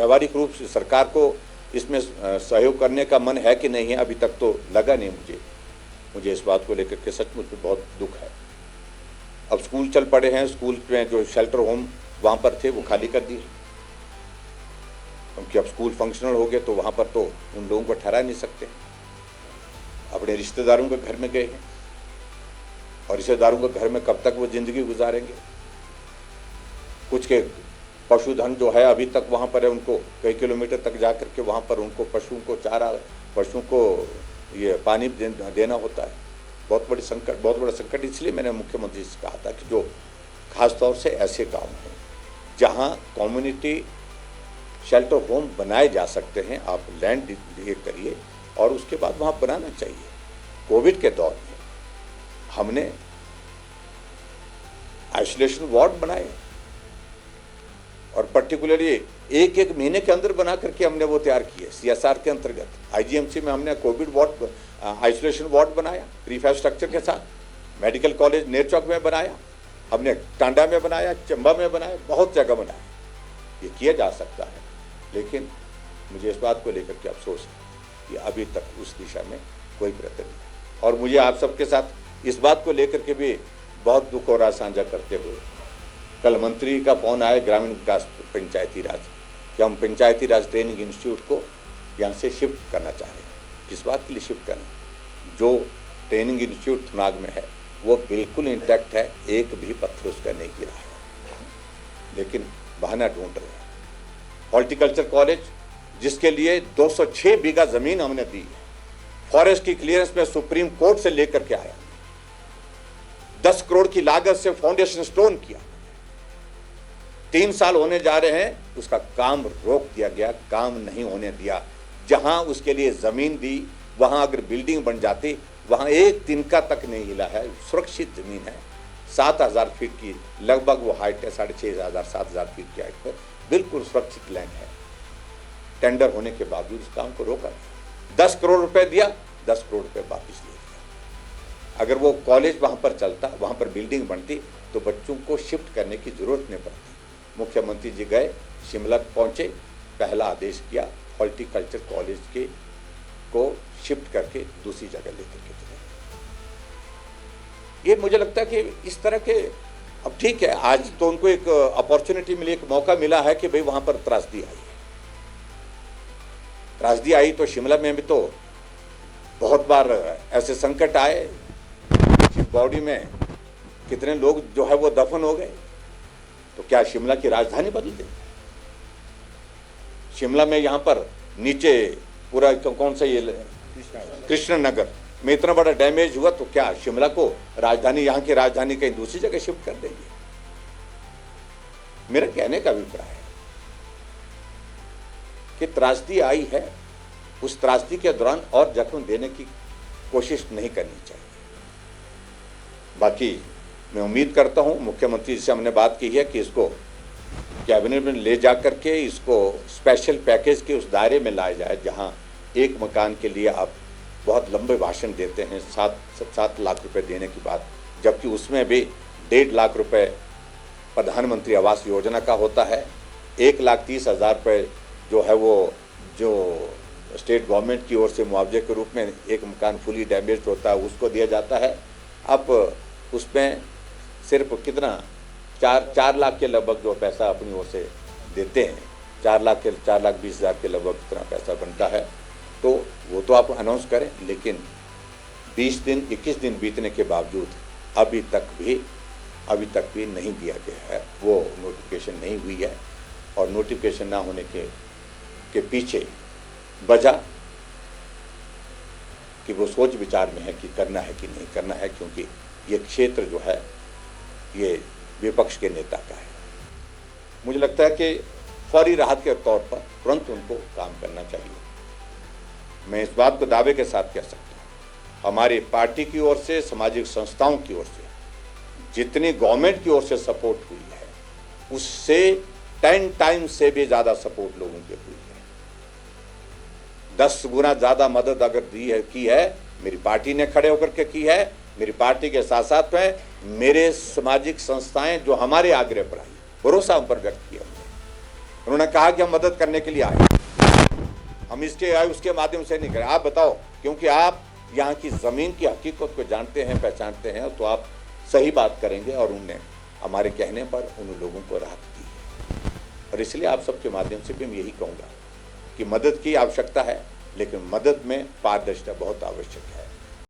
व्यवहारिक रूप से सरकार को इसमें सहयोग करने का मन है कि नहीं है, अभी तक तो लगा नहीं मुझे इस बात को लेकर के सचमुच में बहुत दुख है। अब स्कूल चल पड़े हैं, स्कूल में जो शेल्टर होम वहाँ पर थे वो खाली कर दिए, क्योंकि अब स्कूल फंक्शनल हो गए तो वहाँ पर तो उन लोगों को ठहरा नहीं सकते। अपने रिश्तेदारों के घर में गए हैं और रिश्तेदारों के घर में कब तक वो जिंदगी गुजारेंगे। कुछ के पशुधन जो है अभी तक वहाँ पर है, उनको कई किलोमीटर तक जा करके वहाँ पर उनको पशुओं को चारा, पशुओं को ये पानी देना होता है। बहुत बड़ा संकट। इसलिए मैंने मुख्यमंत्री से कहा था कि जो खासतौर से ऐसे गांव हैं जहाँ कम्युनिटी शेल्टर होम बनाए जा सकते हैं, आप लैंड ये करिए और उसके बाद वहाँ बनाना चाहिए। कोविड के दौर में हमने आइसोलेशन वार्ड बनाए और पर्टिकुलरली एक महीने के अंदर बना करके हमने वो तैयार किए। CSR के अंतर्गत IGMC में हमने कोविड वार्ड, आइसोलेशन वार्ड बनाया प्रीफैब स्ट्रक्चर के साथ। मेडिकल कॉलेज नेरचौक में बनाया, हमने टांडा में बनाया, चंबा में बनाया, बहुत जगह बनाया। ये किया जा सकता है, लेकिन मुझे इस बात को लेकर के अफसोस है कि अभी तक उस दिशा में कोई प्रयत्न नहीं। और मुझे आप सबके साथ इस बात को लेकर के भी बहुत दुख और राज साझा करते हुए, कल मंत्री का फोन आया ग्रामीण विकास पंचायती राज कि हम पंचायती राज ट्रेनिंग इंस्टीट्यूट को यहाँ से शिफ्ट करना चाह रहे हैं। किस बात के लिए शिफ्ट करना? जो ट्रेनिंग इंस्टीट्यूट थुनाग में है वो बिल्कुल इंटैक्ट है, एक भी पत्थर उसका नहीं गिरा है, लेकिन बहाना ढूंढ रहे हैं। हॉर्टिकल्चर कॉलेज जिसके लिए 206 बीघा जमीन हमने दी है, फॉरेस्ट की क्लियरेंस में सुप्रीम कोर्ट से लेकर के आया, 10 करोड़ की लागत से फाउंडेशन स्टोन किया, 3 साल होने जा रहे हैं, उसका काम रोक दिया गया, काम नहीं होने दिया। जहां उसके लिए जमीन दी वहां अगर बिल्डिंग बन जाती, वहां एक तिनका तक नहीं हिला है। सुरक्षित जमीन है, 7000 फीट की लगभग वो हाइट है, 6500 7000 फीट की हाइट पर बिल्कुल सुरक्षित लैंड है। टेंडर होने के बावजूद इस काम को रोका। 10 करोड़ रुपए दिया, 10 करोड़ रुपए वापिस ले दिया। अगर वो कॉलेज वहां पर चलता, वहां पर बिल्डिंग बनती तो बच्चों को शिफ्ट करने की जरूरत नहीं पड़ती। मुख्यमंत्री जी गए, शिमला पहुंचे, पहला आदेश किया, हॉर्टिकल्चर कॉलेज के को शिफ्ट करके दूसरी जगह लेकर के चले। ये मुझे लगता है कि इस तरह के, अब ठीक है, आज तो उनको एक अपॉर्चुनिटी मिली, एक मौका मिला है कि भाई वहां पर त्रासदी आई है। त्रासदी आई तो शिमला में भी तो बहुत बार ऐसे संकट आए, बॉडी में कितने लोग जो है वो दफन हो गए। तो क्या शिमला की राजधानी बदल दें? शिमला में यहाँ पर नीचे पूरा कौन सा ये कृष्ण नगर में इतना बड़ा डैमेज हुआ, तो क्या शिमला को राजधानी, यहाँ की राजधानी कहीं दूसरी जगह शिफ्ट कर देंगे? मेरा कहने का अभिप्राय है कि त्रासदी आई है, उस त्रासदी के दौरान और जख्म देने की कोशिश नहीं करनी चाहिए। बाकी मैं उम्मीद करता हूं, मुख्यमंत्री से हमने बात की है कि इसको कैबिनेट में ले जा करके इसको स्पेशल पैकेज के उस दायरे में लाया जाए जहां एक मकान के लिए आप बहुत लंबे भाषण देते हैं 7 लाख रुपए देने की बात, जबकि उसमें भी 1.5 लाख रुपए प्रधानमंत्री आवास योजना का होता है, 1,30,000 रुपये जो है वो जो स्टेट गवर्नमेंट की ओर से मुआवजे के रूप में एक मकान फुली डैमेज होता है उसको दिया जाता है। अब उसमें सिर्फ कितना 4 लाख के लगभग जो पैसा अपनी ओर से देते हैं, 4,20,000 के लगभग कितना पैसा बनता है, तो वो तो आप अनाउंस करें, लेकिन 20 दिन 21 दिन बीतने के बावजूद अभी तक भी नहीं दिया गया है, वो नोटिफिकेशन नहीं हुई है। और नोटिफिकेशन ना होने के पीछे वजह कि वो सोच विचार में है कि करना है कि नहीं करना है, क्योंकि ये क्षेत्र जो है ये विपक्ष के नेता का है। मुझे लगता है कि फौरी राहत के तौर पर तुरंत उनको काम करना चाहिए। मैं इस बात को दावे के साथ कह सकता हूँ, हमारी पार्टी की ओर से, सामाजिक संस्थाओं की ओर से जितनी गवर्नमेंट की ओर से सपोर्ट हुई है, उससे 10 टाइम्स से भी ज़्यादा सपोर्ट लोगों की हुई है। 10 गुना ज़्यादा मदद अगर की है मेरी पार्टी ने खड़े होकर के की है। मेरी पार्टी के साथ साथ में मेरे सामाजिक संस्थाएं जो हमारे आग्रह पर आई, भरोसा उन पर व्यक्त किया हमने, उन्होंने कहा कि हम मदद करने के लिए आए, हम इसके आए उसके माध्यम से नहीं करें। आप बताओ, क्योंकि आप यहाँ की ज़मीन की हकीकत को जानते हैं, पहचानते हैं, तो आप सही बात करेंगे। और उनने हमारे कहने पर उन लोगों को राहत दी है। और इसलिए आप सबके माध्यम से भी मैं यही कहूँगा कि मदद की आवश्यकता है, लेकिन मदद में पारदर्शिता बहुत आवश्यक है।